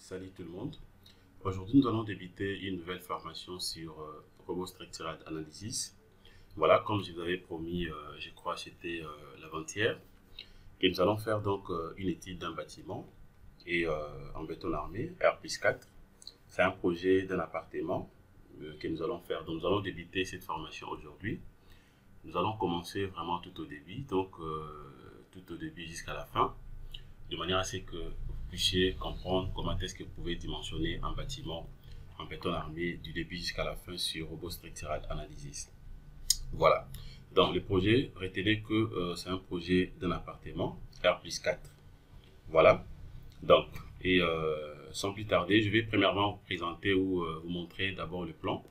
Salut tout le monde. Aujourd'hui, nous allons débuter une nouvelle formation sur Robot Structural Analysis. Voilà, comme je vous avais promis, je crois que c'était l'avant-hier. Et nous allons faire donc une étude d'un bâtiment et en béton armé, R+4. C'est un projet d'un appartement que nous allons faire. Donc, nous allons débuter cette formation aujourd'hui. Nous allons commencer vraiment tout au début, donc tout au début jusqu'à la fin, de manière à ce que vous puissiez comprendre comment est-ce que vous pouvez dimensionner un bâtiment en béton armé du début jusqu'à la fin sur Robot Structural Analysis. Voilà. Donc le projet, retenez que c'est un projet d'un appartement R+4. Voilà. Donc, et sans plus tarder, je vais premièrement vous présenter ou vous montrer d'abord le plan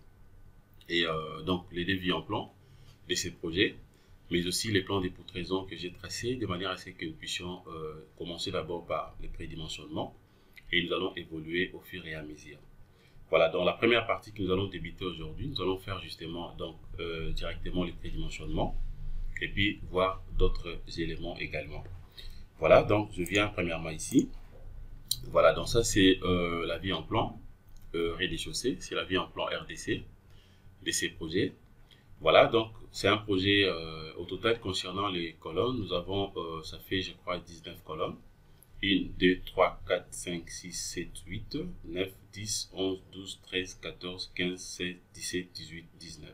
et donc les devis en plan de ces projets, mais aussi les plans d'époutreison que j'ai tracés de manière à ce que nous puissions commencer d'abord par le prédimensionnement et nous allons évoluer au fur et à mesure. Voilà, dans la première partie que nous allons débuter aujourd'hui, nous allons faire justement donc directement le prédimensionnement et puis voir d'autres éléments également. Voilà, donc je viens premièrement ici. Voilà, donc ça c'est la vue en plan rez-de-chaussée, c'est la vue en plan RDC de ces projets. Voilà, donc c'est un projet au total concernant les colonnes. Nous avons, ça fait je crois 19 colonnes. 1, 2, 3, 4, 5, 6, 7, 8, 9, 10, 11, 12, 13, 14, 15, 16, 17, 18, 19.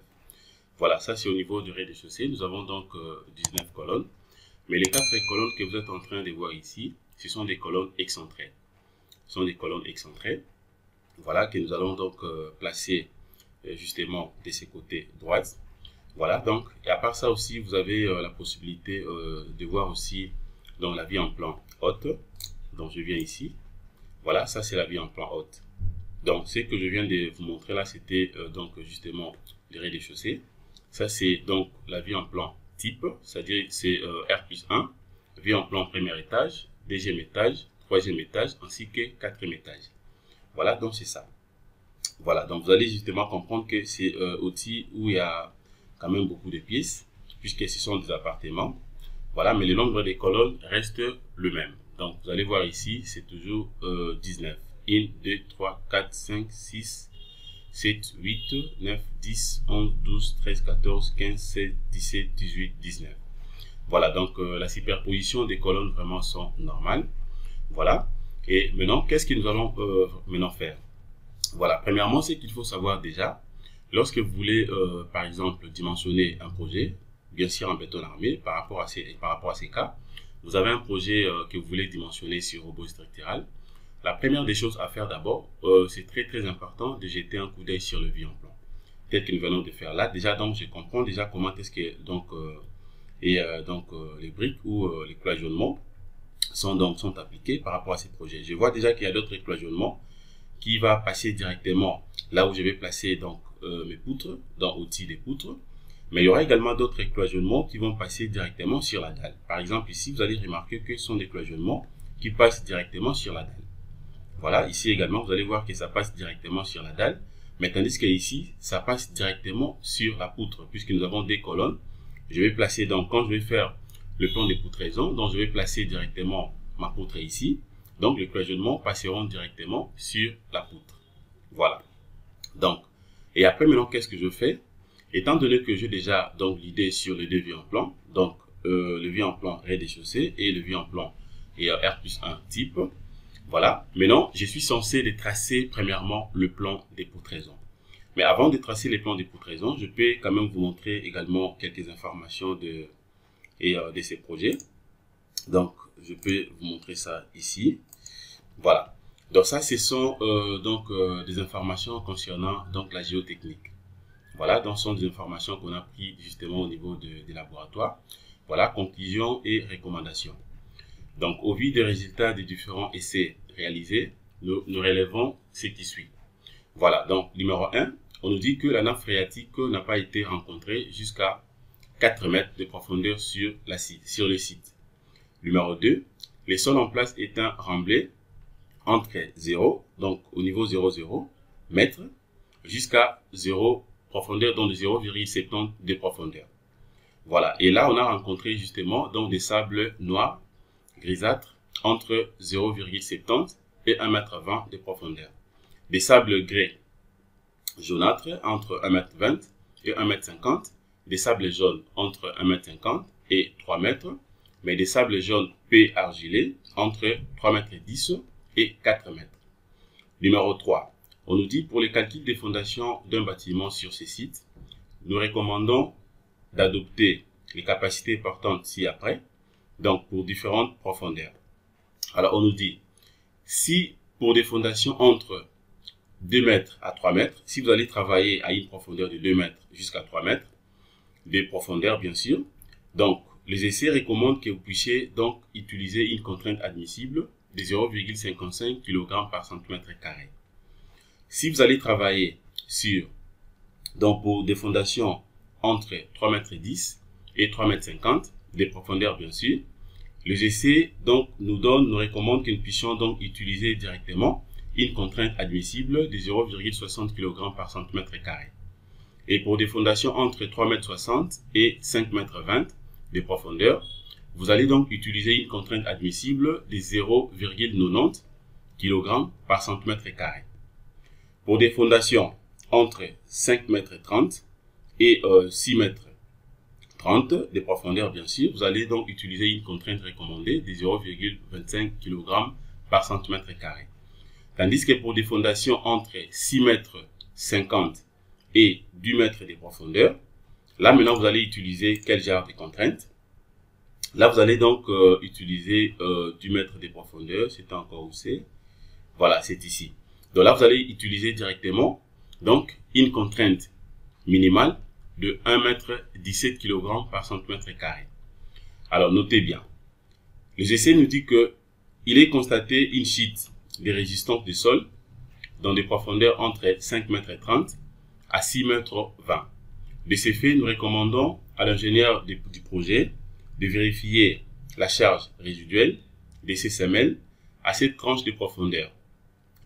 Voilà, ça c'est au niveau du rez-de-chaussée. Nous avons donc 19 colonnes. Mais les 4 colonnes que vous êtes en train de voir ici, ce sont des colonnes excentrées. Ce sont des colonnes excentrées. Voilà, que nous allons donc placer justement de ces côtés droite. Voilà, donc, et à part ça aussi, vous avez la possibilité de voir aussi dans la vue en plan haute. Donc, je viens ici. Voilà, ça c'est la vue en plan haute. Donc, ce que je viens de vous montrer là, c'était donc justement le rez-de-chaussée. Ça, c'est donc la vue en plan type, c'est-à-dire c'est R+1, vue en plan premier étage, deuxième étage, troisième étage, ainsi que quatrième étage. Voilà, donc c'est ça. Voilà, donc vous allez justement comprendre que c'est outil où il y a quand même beaucoup de pièces, puisque ce sont des appartements. Voilà, mais le nombre des colonnes reste le même. Donc, vous allez voir ici, c'est toujours 19. 1, 2, 3, 4, 5, 6, 7, 8, 9, 10, 11, 12, 13, 14, 15, 16, 17, 18, 19. Voilà, donc la superposition des colonnes vraiment sont normales. Voilà. Et maintenant, qu'est-ce que nous allons maintenant faire? Voilà, premièrement, c'est qu'il faut savoir déjà, lorsque vous voulez, par exemple, dimensionner un projet, bien sûr en béton armé, par rapport à ces cas, vous avez un projet que vous voulez dimensionner sur Robot Structural. La première des choses à faire d'abord, c'est très important de jeter un coup d'œil sur le vue en plan. Tel que nous venons de faire là. Déjà, donc, je comprends déjà comment est-ce que les briques ou les cloisonnements sont appliqués par rapport à ces projets. Je vois déjà qu'il y a d'autres cloisonnements qui va passer directement là où je vais placer donc mes poutres, dans outils des poutres. Mais il y aura également d'autres cloisonnements qui vont passer directement sur la dalle. Par exemple, ici, vous allez remarquer que ce sont des cloisonnements qui passent directement sur la dalle. Voilà, ici également, vous allez voir que ça passe directement sur la dalle. Mais tandis que ici, ça passe directement sur la poutre, puisque nous avons des colonnes. Je vais placer, donc, quand je vais faire le plan d'époutreison, donc je vais placer directement ma poutre ici. Donc, les cloisonnements passeront directement sur la poutre. Voilà. Donc, et après, maintenant, qu'est-ce que je fais? Étant donné que j'ai déjà donc l'idée sur les deux vues en plan, donc le vue en plan rez-de-chaussée et le vue en plan et R+1 type, voilà. Maintenant, je suis censé les tracer premièrement le plan d'époutreison. Mais avant de tracer les plans d'époutreison, je peux quand même vous montrer également quelques informations de ces projets. Donc, je peux vous montrer ça ici. Voilà. Donc ça, ce sont des informations concernant donc la géotechnique. Voilà, donc ce sont des informations qu'on a prises justement au niveau des laboratoires. Voilà, conclusions et recommandations. Donc, au vu des résultats des différents essais réalisés, nous relevons ce qui suit. Voilà, donc numéro 1, on nous dit que la nappe phréatique n'a pas été rencontrée jusqu'à 4 mètres de profondeur sur le site. Numéro 2, les sols en place étant remblés entre 0, donc au niveau 0,0 mètres, jusqu'à 0 profondeur, donc de 0,70 de profondeur. Voilà, et là on a rencontré justement donc des sables noirs, grisâtres, entre 0,70 et 1,20 m de profondeur. Des sables grès jaunâtres entre 1,20 m et 1,50 m. Des sables jaunes entre 1,50 m et 3 m. Mais des sables jaunes P argilés entre 3,10 m et 4 m. Numéro 3. On nous dit pour les calculs des fondations d'un bâtiment sur ces sites, nous recommandons d'adopter les capacités portantes ci-après, donc pour différentes profondeurs. Alors on nous dit, si pour des fondations entre 2 mètres à 3 mètres, si vous allez travailler à une profondeur de 2 mètres jusqu'à 3 mètres, de profondeur bien sûr, donc les essais recommandent que vous puissiez donc utiliser une contrainte admissible de 0,55 kg par cm². Si vous allez travailler sur, donc pour des fondations entre 3,10 m et 3,50 m, des profondeurs bien sûr, les essais donc nous recommandent que nous puissions donc utiliser directement une contrainte admissible de 0,60 kg par cm². Et pour des fondations entre 3,60 m et 5,20 m de profondeur, vous allez donc utiliser une contrainte admissible de 0,90 kg par cm². Pour des fondations entre 5,30 m et 6,30 m de profondeur, bien sûr, vous allez donc utiliser une contrainte recommandée de 0,25 kg par cm². Tandis que pour des fondations entre 6,50 m et 10 m de profondeur, là maintenant vous allez utiliser quel genre de contrainte? Là vous allez donc utiliser 10 m de profondeur, c'est encore où c'est? Voilà, c'est ici. Donc là vous allez utiliser directement donc une contrainte minimale de 1,17 kg par cm². Alors notez bien, les essais nous disent que il est constaté une chute de résistance du sol dans des profondeurs entre 5,30 m à 6,20 m. De ces faits, nous recommandons à l'ingénieur du projet de vérifier la charge résiduelle de ces semelles à cette tranche de profondeur,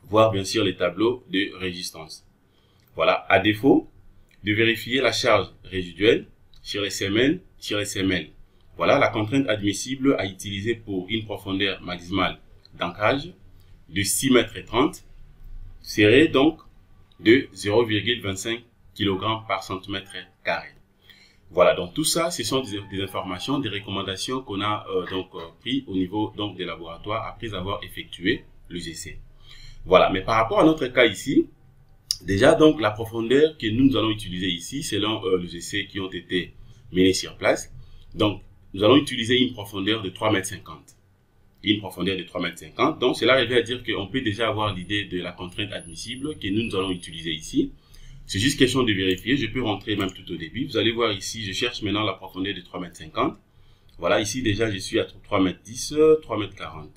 voir bien sûr les tableaux de résistance. Voilà, à défaut, de vérifier la charge résiduelle sur les semelles. Voilà la contrainte admissible à utiliser pour une profondeur maximale d'ancrage de 6,30 m serait donc de 0,25 kg par cm². Voilà, donc tout ça, ce sont des informations, des recommandations qu'on a pris au niveau donc des laboratoires après avoir effectué les essais. Voilà, mais par rapport à notre cas ici, déjà donc la profondeur que nous allons utiliser ici, selon les essais qui ont été menés sur place, donc nous allons utiliser une profondeur de 3,50 m. Une profondeur de 3,50 m. Donc cela revient à dire qu'on peut déjà avoir l'idée de la contrainte admissible que nous allons utiliser ici. C'est juste question de vérifier. Je peux rentrer même tout au début. Vous allez voir ici, je cherche maintenant la profondeur de 3,50 m. Voilà, ici déjà je suis à 3,10 m, 3,40 m.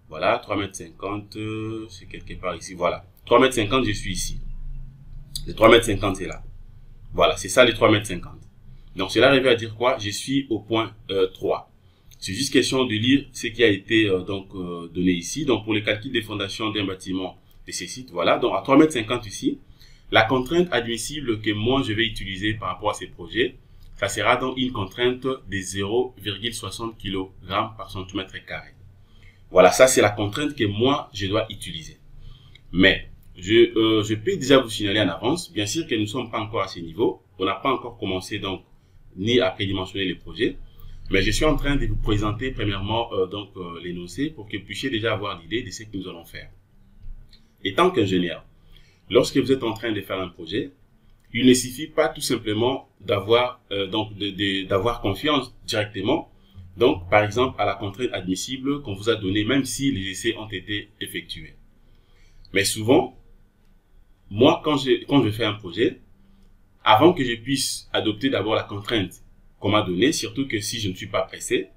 Voilà, 3,50 m, c'est quelque part ici. Voilà, 3,50 m, je suis ici. Le 3,50 m c'est là. Voilà, c'est ça les 3,50 m. Donc cela revient à dire quoi? Je suis au point 3. C'est juste question de lire ce qui a été donné ici. Donc pour le calcul des fondations d'un bâtiment de ces sites, voilà. Donc à 3,50 m ici, la contrainte admissible que moi je vais utiliser par rapport à ces projets, ça sera donc une contrainte de 0,60 kg par cm². Voilà, ça c'est la contrainte que moi je dois utiliser. Mais je peux déjà vous signaler en avance, bien sûr que nous ne sommes pas encore à ce niveau. On n'a pas encore commencé donc ni à prédimensionner les projets. Mais je suis en train de vous présenter premièrement l'énoncé pour que vous puissiez déjà avoir l'idée de ce que nous allons faire. Et tant qu'ingénieur, lorsque vous êtes en train de faire un projet, il ne suffit pas tout simplement d'avoir d'avoir confiance directement, donc par exemple à la contrainte admissible qu'on vous a donnée, même si les essais ont été effectués. Mais souvent, moi quand je fais un projet, avant que je puisse adopter d'abord la contrainte qu'on m'a donnée, surtout que si je ne suis pas pressé,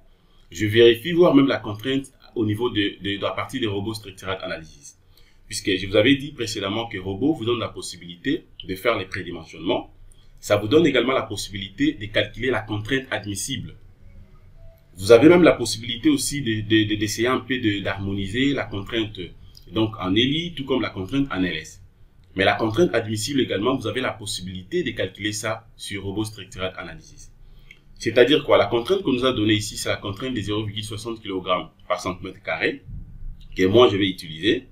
je vérifie voir même la contrainte au niveau de la partie des robots structural analysis. Puisque je vous avais dit précédemment que robot vous donne la possibilité de faire les prédimensionnements. Ça vous donne également la possibilité de calculer la contrainte admissible. Vous avez même la possibilité aussi d'essayer un peu d'harmoniser la contrainte donc en ELI, tout comme la contrainte en LS. Mais la contrainte admissible également, vous avez la possibilité de calculer ça sur robot structural analysis. C'est-à-dire quoi? La contrainte qu'on nous a donnée ici, c'est la contrainte de 0,60 kg par cm², que moi je vais utiliser.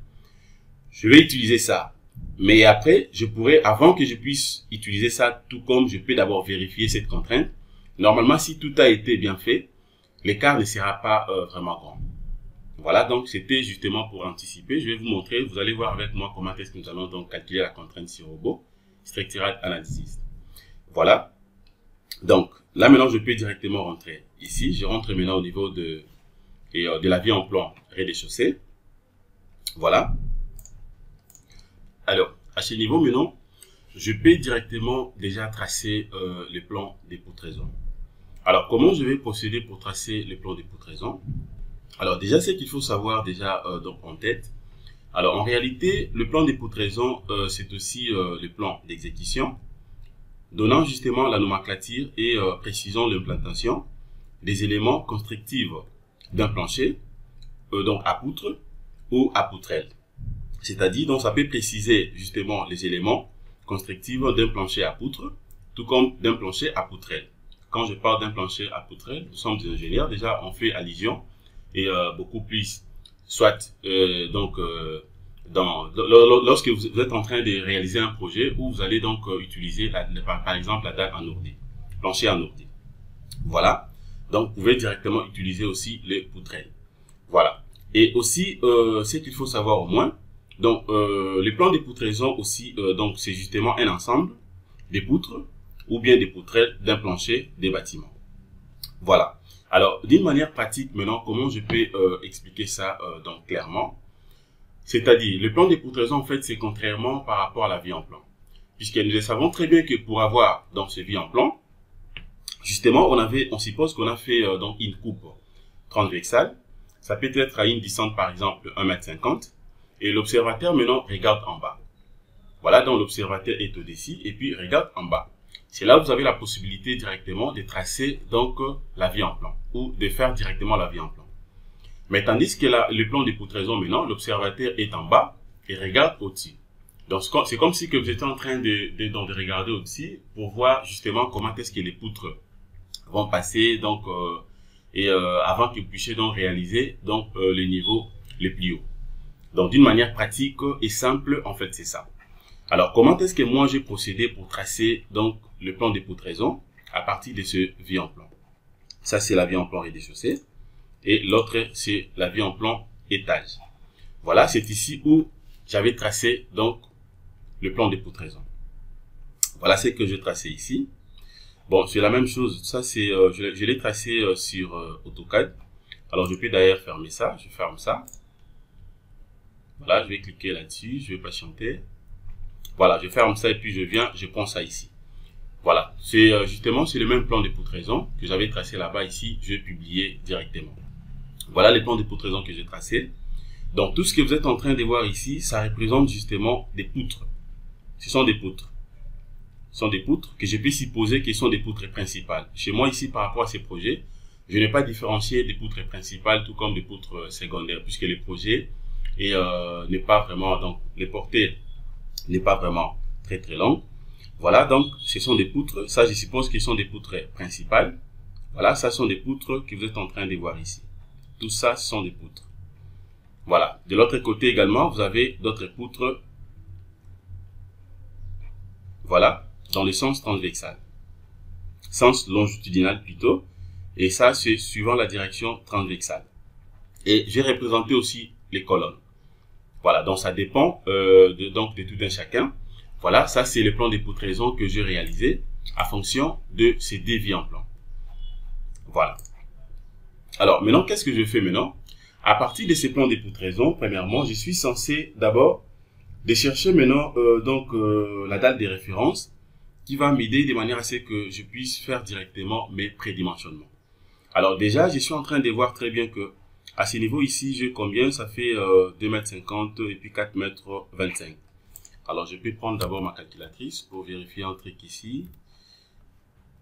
je vais utiliser ça. Mais après, je pourrais, avant que je puisse utiliser ça, tout comme je peux d'abord vérifier cette contrainte. Normalement, si tout a été bien fait, l'écart ne sera pas vraiment grand. Voilà, donc c'était justement pour anticiper. Je vais vous montrer, vous allez voir avec moi comment est-ce que nous allons donc calculer la contrainte sur robot, Structural Analysis. Voilà. Donc, là maintenant, je peux directement rentrer ici. Je rentre maintenant au niveau de la vie en plan rez-de-chaussée. Voilà. Alors, à ce niveau maintenant, je peux directement déjà tracer le plan des poutraisons. Alors, comment je vais procéder pour tracer le plan des poutraisons? Alors, déjà, ce qu'il faut savoir déjà donc en tête. Alors, en réalité, le plan des poutraisons, c'est aussi le plan d'exécution, donnant justement la nomenclature et précisant l'implantation des éléments constructifs d'un plancher, donc à poutre ou à poutrelle. C'est-à-dire, donc ça peut préciser justement les éléments constructifs d'un plancher à poutre, tout comme d'un plancher à poutrelle. Quand je parle d'un plancher à poutrelle, nous sommes des ingénieurs, déjà on fait allusion et beaucoup plus, soit lorsque vous êtes en train de réaliser un projet où vous allez donc utiliser par exemple la dalle en ourdi, plancher en ourdi. Voilà, donc vous pouvez directement utiliser aussi les poutrelles. Voilà, et aussi ce qu'il faut savoir au moins, donc les plans de poutraison aussi, donc c'est justement un ensemble des poutres ou bien des poutrelles d'un plancher des bâtiments. Voilà. Alors, d'une manière pratique, maintenant, comment je peux expliquer ça donc clairement? C'est-à-dire, le plan de poutraison, en fait, c'est contrairement par rapport à la vie en plan. Puisque nous savons très bien que pour avoir dans ce vie en plan, justement, on suppose qu'on a fait donc une coupe transversale. Ça peut être à une distance, par exemple, 1,50 m. Et l'observateur, maintenant, regarde en bas. Voilà, donc l'observateur est au-dessus et puis regarde en bas. C'est là où vous avez la possibilité directement de tracer donc la vie en plan ou de faire directement la vie en plan. Mais tandis que le plan de poutraison maintenant, l'observateur est en bas et regarde au-dessus. Donc c'est comme si que vous étiez en train de regarder au-dessus pour voir justement comment est-ce que les poutres vont passer donc avant que vous puissiez donc réaliser donc le niveau le plus haut. Donc d'une manière pratique et simple, en fait c'est ça. Alors, comment est-ce que moi j'ai procédé pour tracer donc le plan de poutraison à partir de ce vie en plan? Ça, c'est la vie en plan rez-de-chaussée. Et l'autre, c'est la vie en plan étage. Voilà, c'est ici où j'avais tracé donc le plan de poutraison. Voilà ce que je tracé ici. Bon, c'est la même chose. Ça, c'est je l'ai tracé sur AutoCAD. Alors, je peux d'ailleurs fermer ça. Je ferme ça. Voilà, je vais cliquer là-dessus. Je vais patienter. Voilà, je ferme ça et puis je prends ça ici. Voilà, c'est justement c'est le même plan de poutraison que j'avais tracé là-bas ici, je vais publier directement. Voilà les plans de poutraison que j'ai tracés. Donc tout ce que vous êtes en train de voir ici, ça représente justement des poutres. Ce sont des poutres. Ce sont des poutres que je peux supposer qu'ils sont des poutres principales. Chez moi ici, par rapport à ces projets, je n'ai pas différencié des poutres principales tout comme des poutres secondaires, puisque le projet n'est pas vraiment, donc les portées n'est pas vraiment très long. Voilà, donc ce sont des poutres. Ça, je suppose qu'ils sont des poutres principales. Voilà, ça sont des poutres que vous êtes en train de voir ici. Tout ça, ce sont des poutres. Voilà. De l'autre côté également, vous avez d'autres poutres. Voilà, dans le sens transversal. Sens longitudinal plutôt. Et ça, c'est suivant la direction transversale. Et j'ai représenté aussi les colonnes. Voilà, donc ça dépend de tout un chacun. Voilà, ça c'est le plan de poutraison que j'ai réalisé à fonction de ces deux vies en plan. Voilà. Alors maintenant, qu'est-ce que je fais maintenant? À partir de ces plans de poutraison, premièrement, je suis censé d'abord de chercher maintenant la dalle de référence qui va m'aider de manière à ce que je puisse faire directement mes prédimensionnements. Alors déjà, je suis en train de voir très bien que à ce niveau ici, j'ai combien? Ça fait 2,50 m et puis 4,25 m. Alors, je peux prendre d'abord ma calculatrice pour vérifier un truc ici.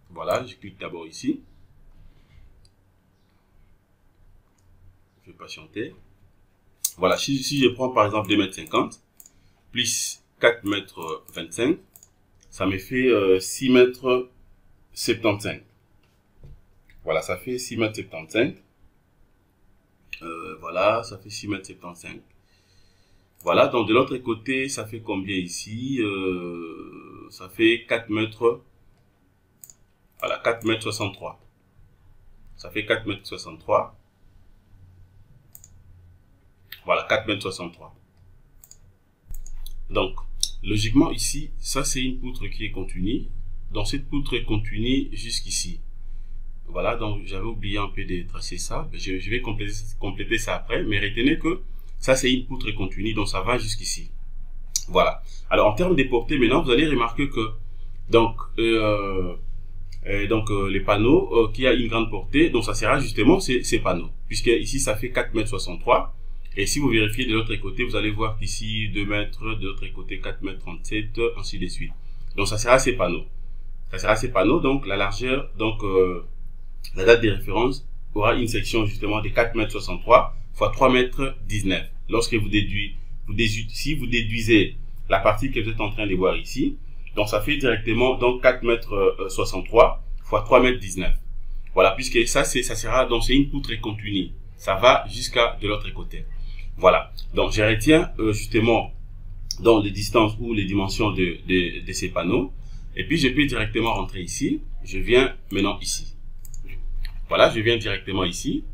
Voilà, je clique d'abord ici. Je vais patienter. Voilà, si je prends par exemple 2,50 m plus 4,25 m, ça me fait 6,75 m. Voilà, ça fait 6,75 m. Voilà, ça fait 6,75 m. Voilà, donc de l'autre côté, ça fait combien ici? Ça fait 4 mètres. Voilà, 4 mètres 63. Ça fait 4 mètres 63. Voilà, 4 mètres 63. Donc, logiquement ici, ça c'est une poutre qui est continue. Donc cette poutre est continue jusqu'ici. Voilà, donc j'avais oublié un peu de tracer ça. Je vais compléter ça après, mais retenez que ça c'est une poutre continue, donc ça va jusqu'ici. Voilà. Alors en termes de portée, maintenant vous allez remarquer que donc les panneaux qui a une grande portée, donc ça sera justement ces panneaux, puisque ici ça fait 4 mètres 63. Et si vous vérifiez de l'autre côté, vous allez voir qu'ici 2 mètres, de l'autre côté 4 mètres 37, ainsi de suite. Donc ça sera ces panneaux. Ça sera ces panneaux, donc la largeur, donc la date de référence aura une section justement de 4 mètres 63 fois 3 mètres 19. Lorsque si vous déduisez la partie que vous êtes en train de voir ici, donc ça fait directement donc 4 mètres 63 fois 3 mètres 19. Voilà, puisque ça sera, donc c'est une poutre continue. Ça va jusqu'à de l'autre côté. Voilà, donc je retiens justement dans les distances ou les dimensions de ces panneaux. Et puis je peux directement rentrer ici. Je viens maintenant ici. Voilà, je viens directement ici.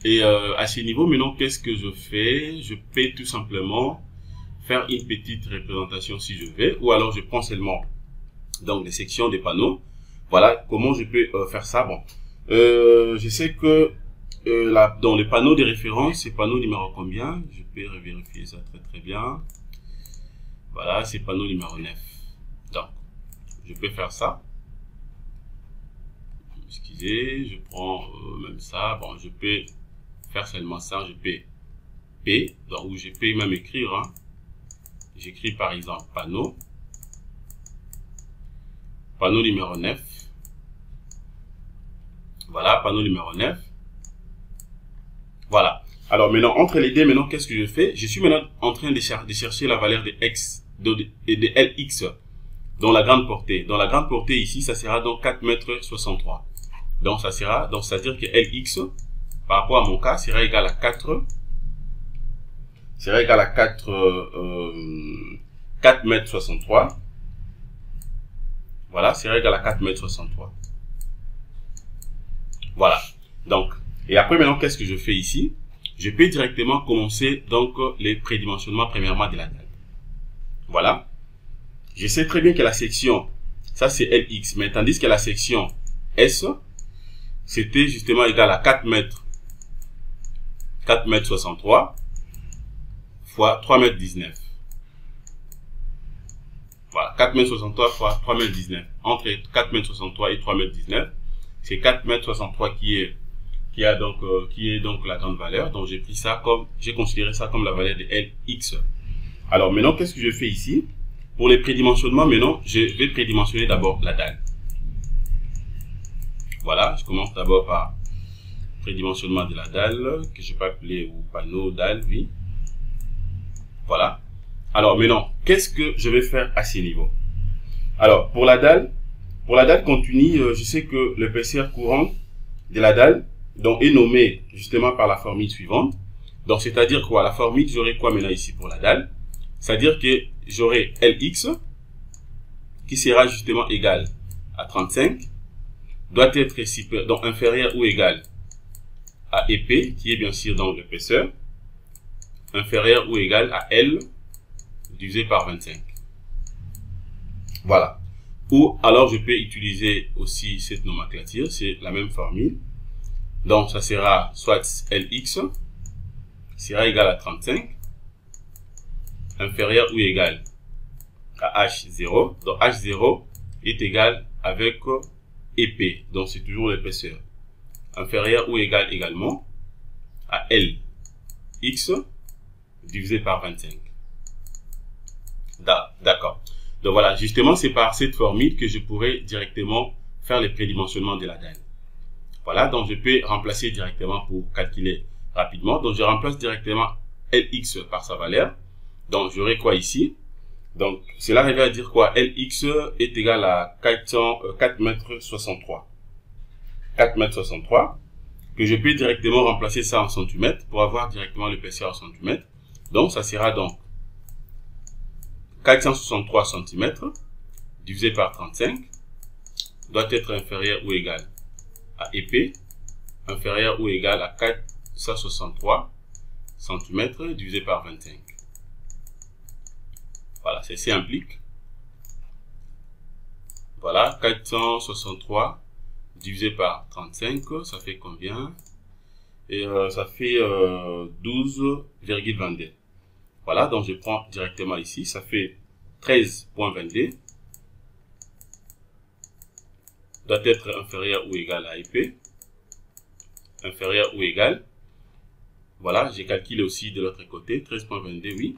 Et à ce niveau, maintenant, qu'est-ce que je fais? Je peux tout simplement faire une petite représentation si je veux. Ou alors je prends seulement donc les sections des panneaux. Voilà, comment je peux faire ça? Bon, je sais que dans les panneaux de référence, c'est panneau numéro combien? Je peux vérifier ça très bien. Voilà, c'est panneau numéro 9. Donc, je peux faire ça. Excusez, je prends même ça. Bon, je peux faire seulement ça. Je peux P, donc où je peux même écrire. Hein. J'écris par exemple panneau numéro 9. Voilà, panneau numéro 9. Voilà. Alors maintenant, entre les deux, maintenant, qu'est-ce que je fais? Je suis maintenant en train de chercher la valeur de X, de LX, dans la grande portée. Dans la grande portée ici, ça sera donc 4 mètres 63. Donc ça sera, donc c'est-à-dire que LX, par rapport à mon cas, sera égal à 4, sera égal à 4 mètres 63. Voilà, sera égal à 4 mètres 63. Voilà. Donc, et après maintenant, qu'est-ce que je fais ici? Je peux directement commencer donc les prédimensionnements premièrement de la dalle. Voilà. Je sais très bien que la section, ça c'est LX, mais tandis que la section S, c'était justement égal à 4 mètres 63 fois 3 mètres 19. Voilà, 4 mètres 63 fois 3 mètres 19. Entre 4 mètres 63 et 3 mètres 19, c'est 4 mètres 63 qui est donc la grande valeur. Donc j'ai pris ça comme, j'ai considéré ça comme la valeur de LX. Alors maintenant, qu'est-ce que je fais ici? Pour les prédimensionnements, maintenant, je vais prédimensionner d'abord la dalle. Voilà, je commence d'abord par prédimensionnement de la dalle, que je peux appeler ou panneau dalle, oui. Voilà. Alors maintenant, qu'est-ce que je vais faire à ce niveau? Alors, pour la dalle continue, je sais que l'épaisseur courante de la dalle donc, est nommée justement par la formule suivante. Donc, c'est-à-dire quoi? La formule, j'aurai quoi maintenant ici pour la dalle? C'est-à-dire que j'aurai LX qui sera justement égal à 35, doit être donc inférieur ou égal à EP, qui est bien sûr dans l'épaisseur, inférieur ou égal à L divisé par 25. Voilà. Ou alors je peux utiliser aussi cette nomenclature, c'est la même formule. Donc ça sera soit LX sera égal à 35, inférieur ou égal à H0. Donc H0 est égal avec EP, donc c'est toujours l'épaisseur. Inférieur ou égal également à LX divisé par 25. D'accord. Donc voilà, justement, c'est par cette formule que je pourrais directement faire les prédimensionnements de la dalle. Voilà, donc je peux remplacer directement pour calculer rapidement. Donc je remplace directement LX par sa valeur. Donc j'aurai quoi ici? Donc cela revient à dire quoi? LX est égal à 4 mètres 63. 4 mètres 63, que je peux directement remplacer ça en centimètres pour avoir directement l'épaisseur en centimètres. Donc ça sera donc 463 cm divisé par 35 doit être inférieur ou égal à épais inférieur ou égal à 463 cm divisé par 25. Voilà, ceci implique, voilà, 463 divisé par 35, ça fait combien? Et ça fait 12,22. Voilà, donc je prends directement ici, ça fait 13,22 doit être inférieur ou égal à épais inférieur ou égal, voilà, j'ai calculé aussi de l'autre côté, 13,22, oui,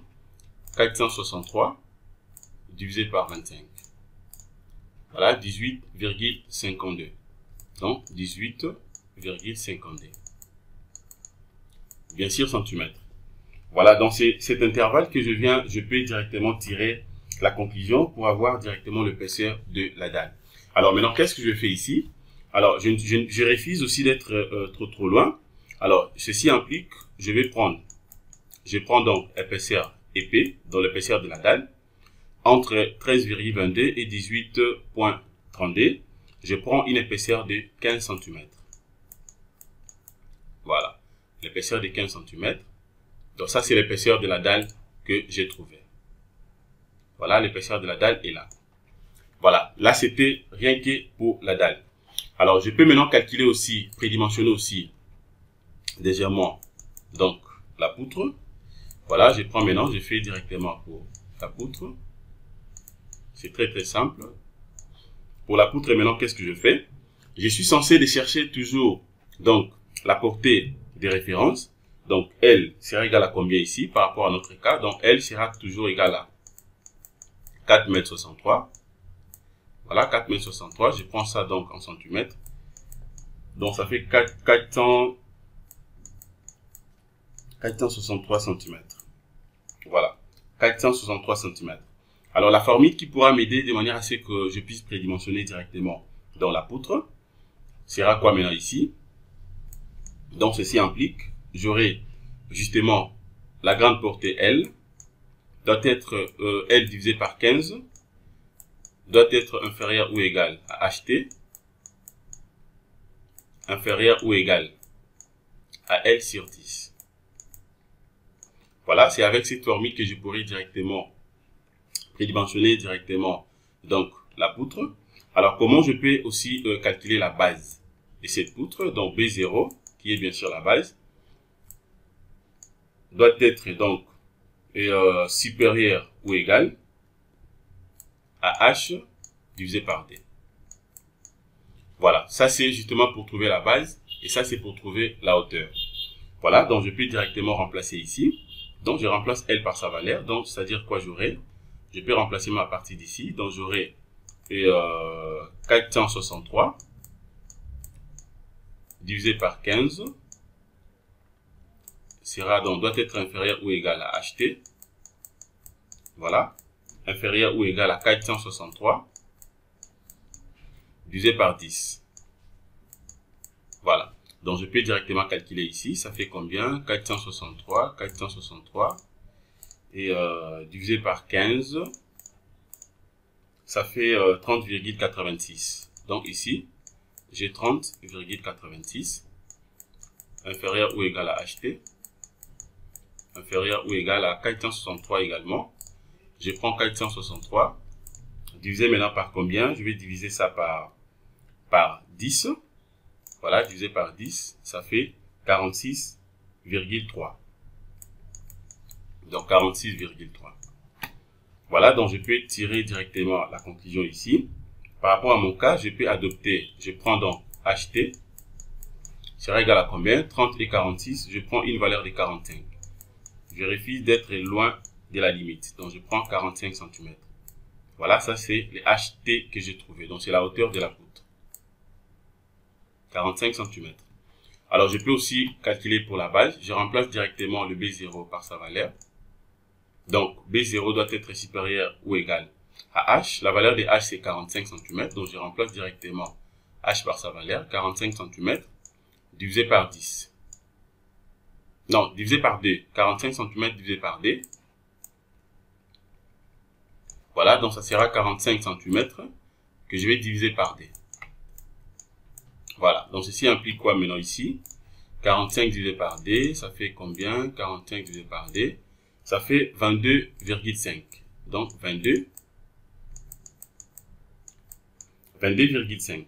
463 divisé par 25, voilà, 18,52, donc 18,52, bien sûr centimètres. Voilà, donc c'est cet intervalle que je peux directement tirer la conclusion pour avoir directement l'épaisseur de la dalle. Alors maintenant, qu'est-ce que je fais ici? Alors, je refuse aussi d'être trop loin. Alors, ceci implique, je prends donc épaisseur épais, dans l'épaisseur de la dalle, entre 13,22 et 18,32, je prends une épaisseur de 15 cm. Voilà, l'épaisseur de 15 cm. Donc ça, c'est l'épaisseur de la dalle que j'ai trouvée. Voilà, l'épaisseur de la dalle est là. Voilà, là, c'était rien que pour la dalle. Alors, je peux maintenant calculer aussi, prédimensionner aussi légèrement donc la poutre. Voilà, je prends maintenant, je fais directement pour la poutre. C'est très simple. Pour la poutre, maintenant, qu'est-ce que je fais? Je suis censé de chercher toujours donc la portée des références. Donc, L sera égal à combien ici par rapport à notre cas? Donc, L sera toujours égal à 4,63 m. Voilà, 4,63 m. Je prends ça donc en centimètres. Donc, ça fait 463 cm. Voilà, 463 cm. Alors, la formule qui pourra m'aider de manière à ce que je puisse prédimensionner directement dans la poutre sera quoi maintenant ici? Donc, ceci implique, j'aurai justement la grande portée L, doit être L divisé par 15, doit être inférieur ou égal à HT, inférieur ou égal à L sur 10. Voilà, c'est avec cette formule que je pourrai directement prédimensionner directement donc la poutre. Alors, comment je peux aussi calculer la base de cette poutre? Donc, B0, qui est bien sûr la base, doit être donc supérieur ou égal à H divisé par D. Voilà, ça c'est justement pour trouver la base et ça c'est pour trouver la hauteur. Voilà, donc je peux directement remplacer ici. Donc je remplace L par sa valeur, donc c'est-à-dire quoi j'aurai? Je peux remplacer ma partie d'ici, donc j'aurai 463 divisé par 15 sera donc doit être inférieur ou égal à HT. Voilà, inférieur ou égal à 463 divisé par 10. Voilà, donc je peux directement calculer ici, ça fait combien? 463 et divisé par 15, ça fait 30,86. Donc ici, j'ai 30,86 inférieur ou égal à HT, inférieur ou égal à 463 également. Je prends 463, divisé maintenant par combien? Je vais diviser ça par 10. Voilà, divisé par 10, ça fait 46,3. Donc 46,3. Voilà, donc je peux tirer directement la conclusion ici. Par rapport à mon cas, je peux adopter, je prends donc HT, sera égal à combien? 30 et 46, je prends une valeur de 45. Je refuse d'être loin de la limite, donc je prends 45 cm. Voilà, ça c'est les HT que j'ai trouvé, donc c'est la hauteur de la poutre. 45 cm. Alors je peux aussi calculer pour la base, je remplace directement le B0 par sa valeur. Donc B0 doit être supérieur ou égal à H. La valeur de H c'est 45 cm, donc je remplace directement H par sa valeur, 45 cm, divisé par 10. Non, divisé par 2. 45 cm divisé par 2. donc ça sera 45 cm que je vais diviser par D. Voilà, donc ceci implique quoi maintenant ici? 45 divisé par D, ça fait combien? 45 divisé par D, ça fait 22,5. Donc 22,5.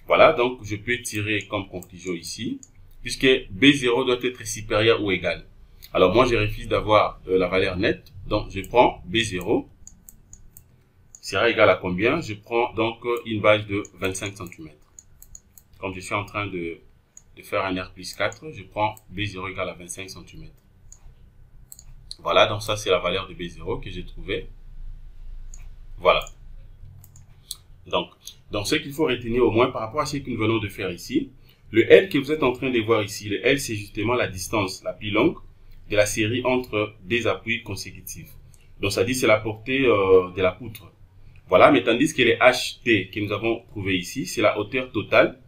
Voilà, donc je peux tirer comme conclusion ici, puisque B0 doit être supérieur ou égal. Alors moi je refuse d'avoir la valeur nette, donc je prends B0, sera égal à combien? Je prends donc une base de 25 cm. Comme je suis en train de faire un R plus 4, je prends B0 égale à 25 cm. Voilà, donc ça c'est la valeur de B0 que j'ai trouvé. Voilà. Donc ce qu'il faut retenir au moins par rapport à ce que nous venons de faire ici, le L que vous êtes en train de voir ici, le L c'est justement la distance la plus longue de la série entre des appuis consécutifs. Donc ça dit c'est la portée de la poutre. Voilà, mais tandis que les HT que nous avons trouvé ici, c'est la hauteur totale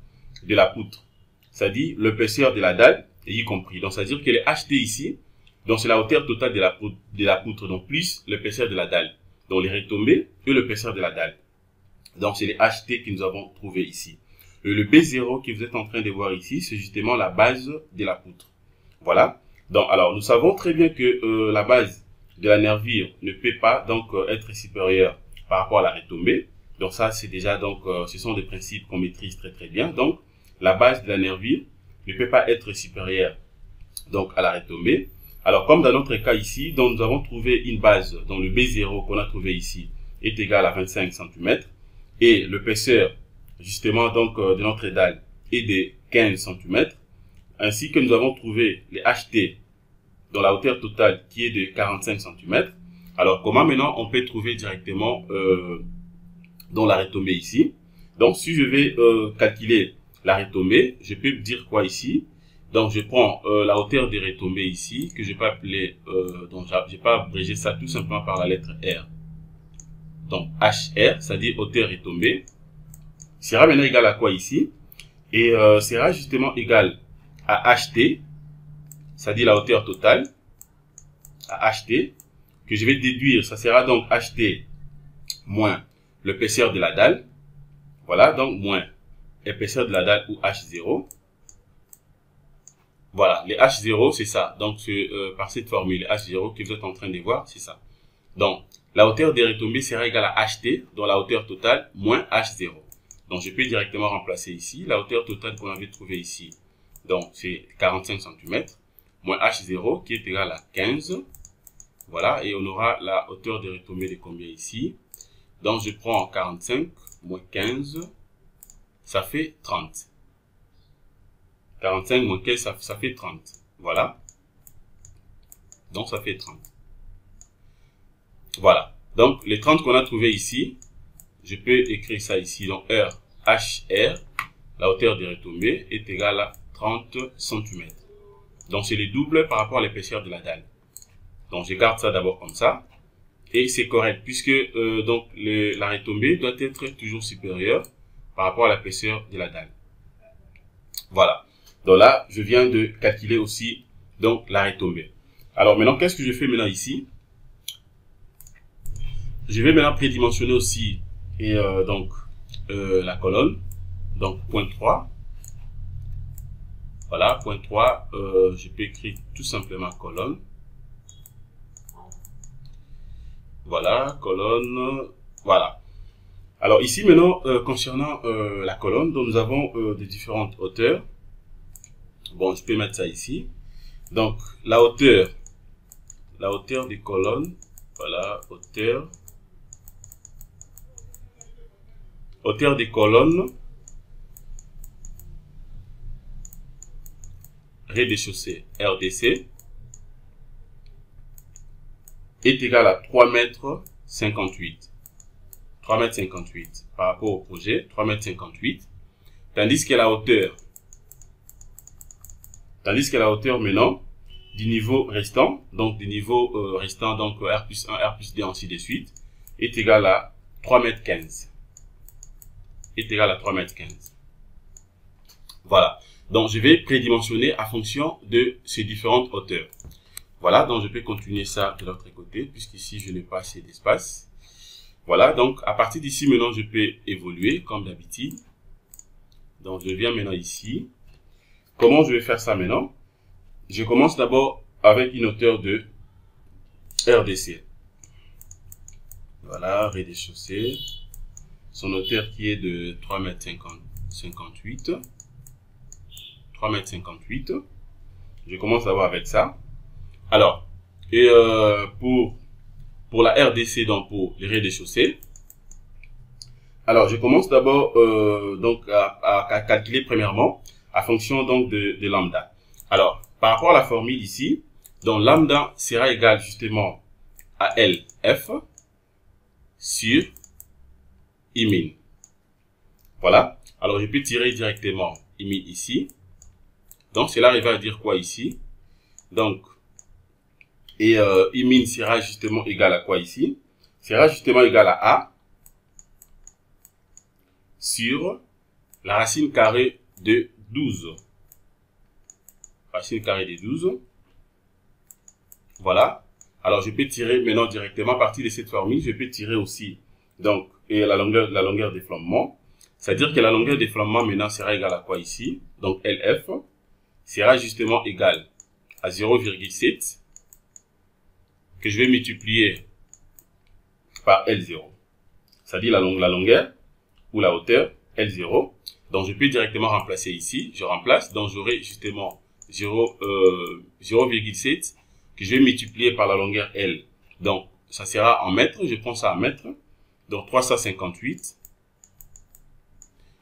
de la poutre. Ça dit l'épaisseur de la dalle, y compris. Donc ça veut dire que les HT ici, donc c'est la hauteur totale de la poutre, donc plus l'épaisseur de la dalle. Donc les retombées et l'épaisseur de la dalle. Donc c'est les HT que nous avons trouvé ici. Le B0 que vous êtes en train de voir ici, c'est justement la base de la poutre. Voilà. Donc alors nous savons très bien que la base de la nervure ne peut pas donc être supérieure par rapport à la retombée. Donc ça c'est déjà donc ce sont des principes qu'on maîtrise très très bien. Donc la base de la nervure ne peut pas être supérieure donc à la retombée. Alors comme dans notre cas ici, donc nous avons trouvé une base dont le B0 qu'on a trouvé ici est égal à 25 cm et l'épaisseur justement donc de notre dalle est de 15 cm, ainsi que nous avons trouvé les HT dans la hauteur totale qui est de 45 cm. Alors comment maintenant on peut trouver directement dans la retombée ici? Donc si je vais calculer la retombée, je peux dire quoi ici? Donc je prends la hauteur des retombées ici, que je peux appeler, donc je peux abréger ça tout simplement par la lettre R. Donc HR, c'est-à-dire hauteur retombée, sera maintenant égal à quoi ici? Et sera justement égal à HT, c'est-à-dire la hauteur totale, à HT, que je vais déduire, ça sera donc HT moins l'épaisseur de la dalle. Voilà, donc moins épaisseur de la dalle ou H0. Voilà, les H0 c'est ça. Donc par cette formule H0 que vous êtes en train de voir, c'est ça. Donc la hauteur des retombées sera égale à HT, dont la hauteur totale moins H0. Donc je peux directement remplacer ici la hauteur totale qu'on avait trouvée ici. Donc c'est 45 cm moins H0 qui est égal à 15. Voilà, et on aura la hauteur des retombées de combien ici? Donc je prends 45 moins 15, ça fait 30. 45 moins 15, ça fait 30. Voilà. Donc ça fait 30. Voilà. Donc les 30 qu'on a trouvé ici, je peux écrire ça ici. Donc HR, la hauteur des retombées, est égale à 30 cm. Donc c'est le double par rapport à l'épaisseur de la dalle. Donc je garde ça d'abord comme ça. Et c'est correct puisque donc la retombée doit être toujours supérieure par rapport à l'épaisseur de la dalle. Voilà. Donc là, je viens de calculer aussi donc la retombée. Alors maintenant, qu'est-ce que je fais maintenant ici? Je vais maintenant prédimensionner aussi et donc la colonne. Donc point 3. Voilà, point 3, je peux écrire tout simplement colonne. Voilà, colonne, voilà. Alors ici maintenant, concernant la colonne, donc nous avons de différentes hauteurs. Bon, je peux mettre ça ici. Donc la hauteur des colonnes, voilà, hauteur des colonnes, rez-de-chaussée RDC, est égal à 3,58 m. 3,58 m par rapport au projet, 3,58 m. Tandis que la hauteur maintenant du niveau restant, donc du niveau restant, donc R plus 1, R plus 2, ainsi de suite, est égal à 3,15 m. Est égal à 3,15 m. Voilà. Donc je vais prédimensionner à fonction de ces différentes hauteurs. Voilà, donc je peux continuer ça de l'autre côté, puisqu'ici je n'ai pas assez d'espace. Voilà, donc à partir d'ici, maintenant, je peux évoluer comme d'habitude. Donc, je viens maintenant ici. Comment je vais faire ça maintenant? Je commence d'abord avec une hauteur de RDC. Voilà, rez-de-chaussée. Son hauteur qui est de 3,58 m. 3,58 m. Je commence d'abord avec ça. Alors, et pour la RDC, donc pour les rez-de-chaussée, alors je commence d'abord donc à calculer premièrement à fonction donc de lambda. Alors, par rapport à la formule ici, donc lambda sera égal justement à LF sur Imin. Voilà. Alors, je peux tirer directement Imin ici. Donc, cela arrive à dire quoi ici? Donc, et Imin sera justement égal à quoi ici? Sera justement égal à A sur la racine carrée de 12. Racine carrée de 12. Voilà. Alors, je peux tirer maintenant directement à partir de cette formule. Je peux tirer aussi donc et la longueur des flambements. C'est-à-dire que la longueur des flambements maintenant sera égale à quoi ici? Donc, LF sera justement égal à 0,7 que je vais multiplier par L0. C'est-à-dire la longueur ou la hauteur L0. Donc, je peux directement remplacer ici. Je remplace. Donc, j'aurai justement 0,7 que je vais multiplier par la longueur L. Donc, ça sera en mètres. Je prends ça en mètres. Donc, 358.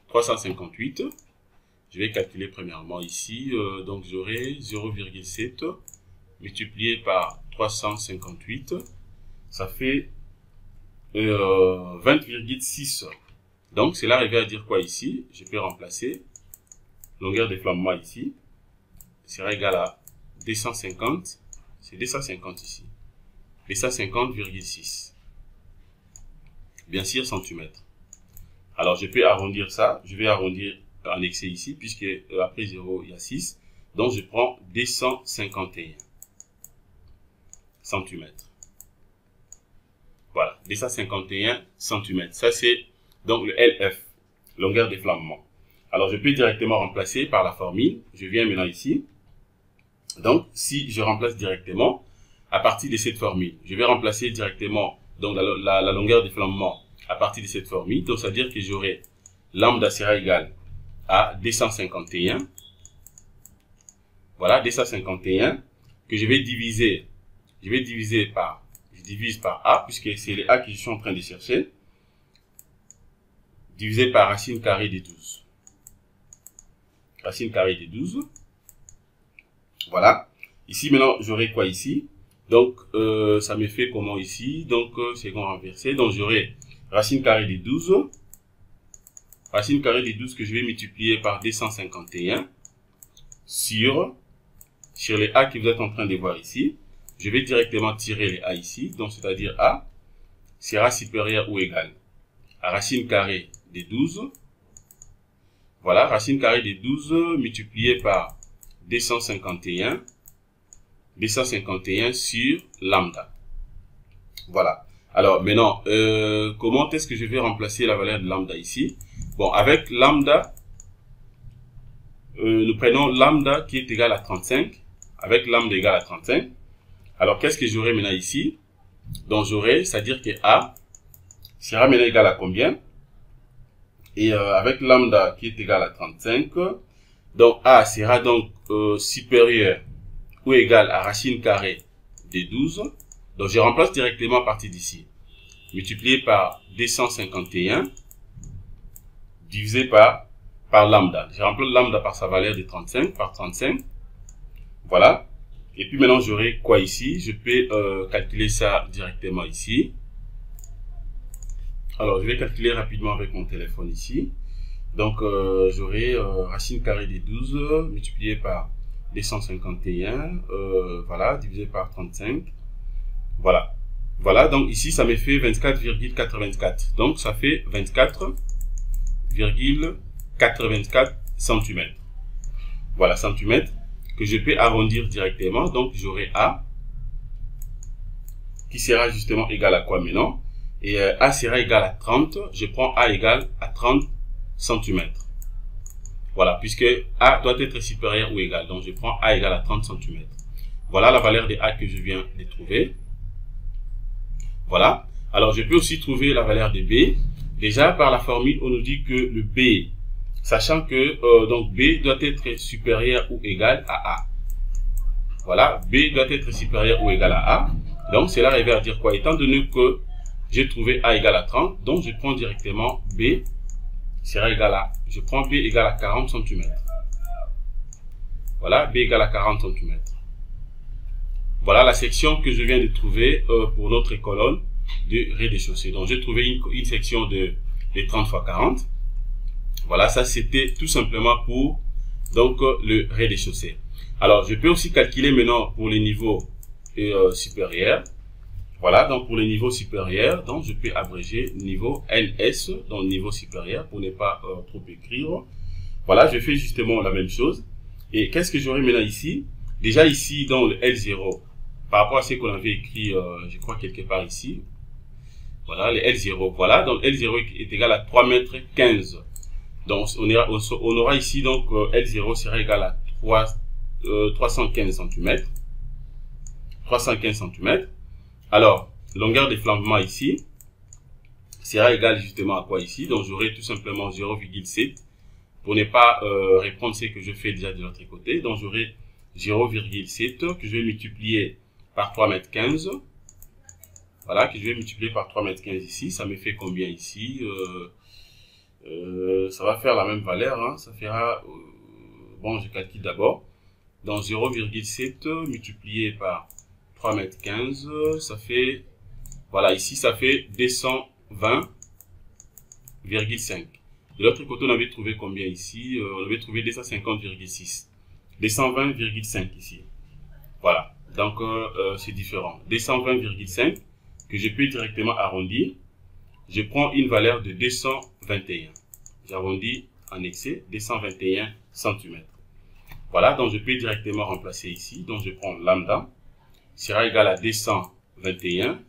358. Je vais calculer premièrement ici. Donc, j'aurai 0,7 multiplié par 358. Ça fait 20,6. Donc, cela arrive à dire quoi ici? Je peux remplacer. Longueur des flambements ici sera égal à 250. C'est 250 ici. 250,6. Bien sûr, centimètres. Alors, je peux arrondir ça. Je vais arrondir en excès ici, puisque après 0, il y a 6. Donc, je prends 251 centimètres. Voilà, 251 centimètres. Ça, c'est donc le LF, longueur des flambements. Alors, je peux directement remplacer par la formule. Je viens maintenant ici. Donc, si je remplace directement, à partir de cette formule, je vais remplacer directement donc la longueur des flambements à partir de cette formule. Donc, ça veut dire que j'aurai lambda sera égal à 251. Voilà, 251 que je vais diviser. Je divise par A, puisque c'est le A que je suis en train de chercher. Divisé par racine carrée de 12. Racine carrée de 12. Voilà. Ici, maintenant, j'aurai quoi ici? Donc, ça me fait comment ici? Donc, second renversé. Donc, j'aurai racine carrée de 12. Racine carrée de 12 que je vais multiplier par 251 sur les A que vous êtes en train de voir ici. Je vais directement tirer les A ici. Donc, c'est-à-dire A sera supérieur ou égal à racine carrée de 12. Voilà, racine carrée de 12 multiplié par 251 sur lambda. Voilà. Alors, maintenant, comment est-ce que je vais remplacer la valeur de lambda ici? Bon, avec lambda, nous prenons lambda qui est égal à 35. Avec lambda égal à 35. Alors, qu'est-ce que j'aurai maintenant ici? Donc, j'aurai, c'est-à-dire que A sera maintenant égal à combien? Et avec lambda qui est égal à 35, donc A sera donc supérieur ou égal à racine carrée de 12. Donc, je remplace directement à partir d'ici. Multiplié par 251 divisé par lambda. Je remplace lambda par sa valeur de 35 par 35. Voilà. Et puis maintenant, j'aurai quoi ici? Je peux calculer ça directement ici. Alors, je vais calculer rapidement avec mon téléphone ici. Donc, j'aurai racine carrée de 12 multiplié par 251, voilà, divisé par 35. Voilà. Voilà, donc ici, ça me fait 24,84. Donc, ça fait 24,84 cm. Voilà, centimètres que je peux arrondir directement. Donc, j'aurai A qui sera justement égal à quoi maintenant? et A sera égal à 30, je prends A égal à 30 cm. Voilà, puisque A doit être supérieur ou égal. Donc, je prends A égal à 30 cm. Voilà la valeur de A que je viens de trouver. Voilà. Alors, je peux aussi trouver la valeur de B. Déjà, par la formule, on nous dit que le B, sachant que donc B doit être supérieur ou égal à A. Voilà, B doit être supérieur ou égal à A. Donc, cela revient à dire quoi? Étant donné que j'ai trouvé A égal à 30, donc je prends directement B sera égal à, je prends B égal à 40 cm. Voilà, B égal à 40 cm. Voilà la section que je viens de trouver pour notre colonne de rez-de-chaussée. Donc, j'ai trouvé une section de 30 x 40. Voilà, ça c'était tout simplement pour donc le rez-de-chaussée. Alors, je peux aussi calculer maintenant pour les niveaux supérieurs. Voilà, donc pour les niveaux supérieurs, donc je peux abréger niveau NS, donc niveau supérieur, pour ne pas trop écrire. Voilà, je fais justement la même chose. Et qu'est-ce que j'aurai maintenant ici? Déjà ici, dans le L0, par rapport à ce qu'on avait écrit, je crois quelque part ici. Voilà, le L0. Voilà, donc L0 est égal à 3,15 m. Donc, on aura ici, donc, L0 sera égal à 315 cm. 315 cm. Alors, longueur de flambement ici sera égale justement à quoi ici? Donc, j'aurai tout simplement 0,7 pour ne pas reprendre ce que je fais déjà de l'autre côté. Donc, j'aurai 0,7 que je vais multiplier par 3,15 m. Voilà, que je vais multiplier par 3,15 m ici. Ça me fait combien ici? Ça va faire la même valeur. Hein. Ça fera... bon, je calcule d'abord. Donc, 0,7 multiplié par 3,15 m, ça fait, voilà, ici, ça fait 220,5. De l'autre côté, on avait trouvé combien ici? On avait trouvé 250,6. 220,5 ici. Voilà. Donc, c'est différent. 220,5 que je peux directement arrondir. Je prends une valeur de 221. J'arrondis en excès 221 cm. Voilà. Donc, je peux directement remplacer ici. Donc, je prends lambda sera égal à 221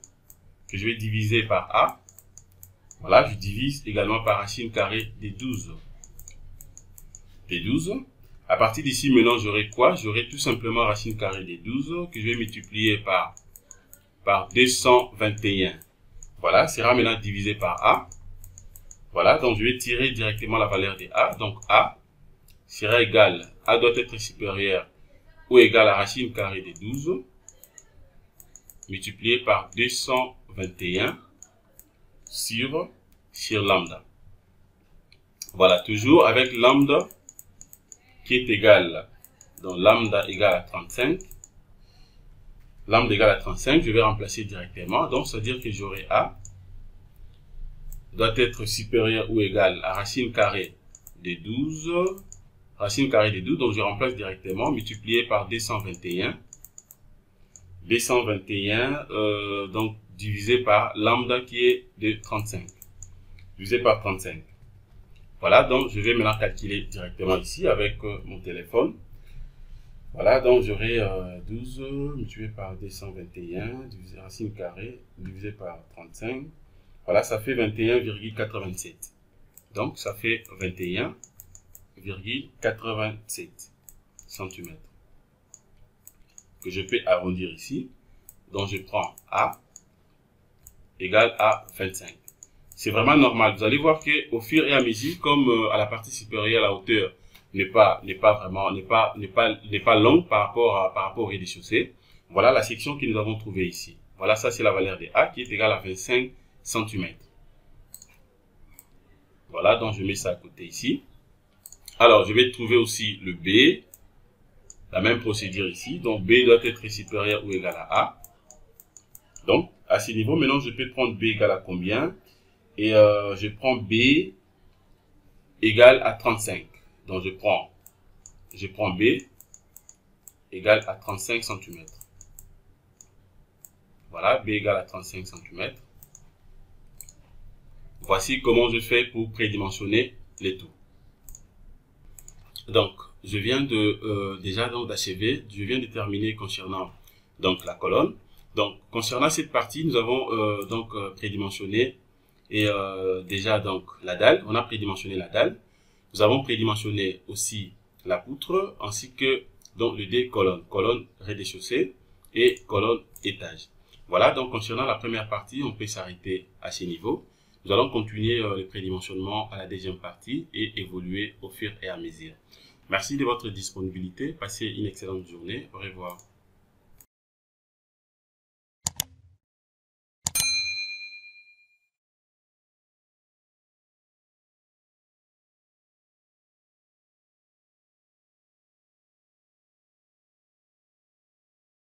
que je vais diviser par A. Voilà, je divise également par racine carrée des 12. Des 12. À partir d'ici, maintenant, j'aurai quoi? J'aurai tout simplement racine carrée des 12 que je vais multiplier par 221. Voilà, sera maintenant divisé par A. Voilà, donc je vais tirer directement la valeur de A. Donc A sera égal, A doit être supérieur ou égal à racine carrée des 12. Multiplié par 221 sur lambda. Voilà, toujours avec lambda qui est égal, donc lambda égale à 35. Lambda égale à 35, je vais remplacer directement. Donc, c'est-à-dire que j'aurai A doit être supérieur ou égal à racine carrée des 12. Racine carrée des 12, donc je remplace directement, multiplié par 221. 221 donc divisé par lambda qui est de 35 divisé par 35. Voilà, donc je vais maintenant calculer directement ici avec mon téléphone. Voilà, donc j'aurai 12 multiplié par 221 divisé racine carrée divisé par 35. Voilà, ça fait 21,87. Donc ça fait 21,87 cm. Que je peux arrondir ici. Donc, je prends A égale à 25. C'est vraiment normal. Vous allez voir que au fur et à mesure, comme à la partie supérieure, la hauteur n'est pas longue par rapport au rez-de-chaussée. Voilà la section que nous avons trouvée ici. Voilà, ça c'est la valeur de A qui est égale à 25 cm. Voilà, donc je mets ça à côté ici. Alors, je vais trouver aussi le B. La même procédure ici. Donc, B doit être supérieur ou égal à A. Donc, à ce niveau, maintenant, je peux prendre B égal à combien? Et je prends B égal à 35. Donc, je prends B égal à 35 cm. Voilà, B égal à 35 cm. Voici comment je fais pour prédimensionner les tout. Donc, je viens de déjà d'achever, je viens de terminer concernant donc la colonne. Donc, concernant cette partie, nous avons prédimensionné et déjà donc la dalle. On a prédimensionné la dalle. Nous avons prédimensionné aussi la poutre ainsi que donc le dé colonne, colonne rez-de-chaussée et colonne étage. Voilà, donc concernant la première partie, on peut s'arrêter à ce niveau. Nous allons continuer le prédimensionnement à la deuxième partie et évoluer au fur et à mesure. Merci de votre disponibilité. Passez une excellente journée. Au revoir.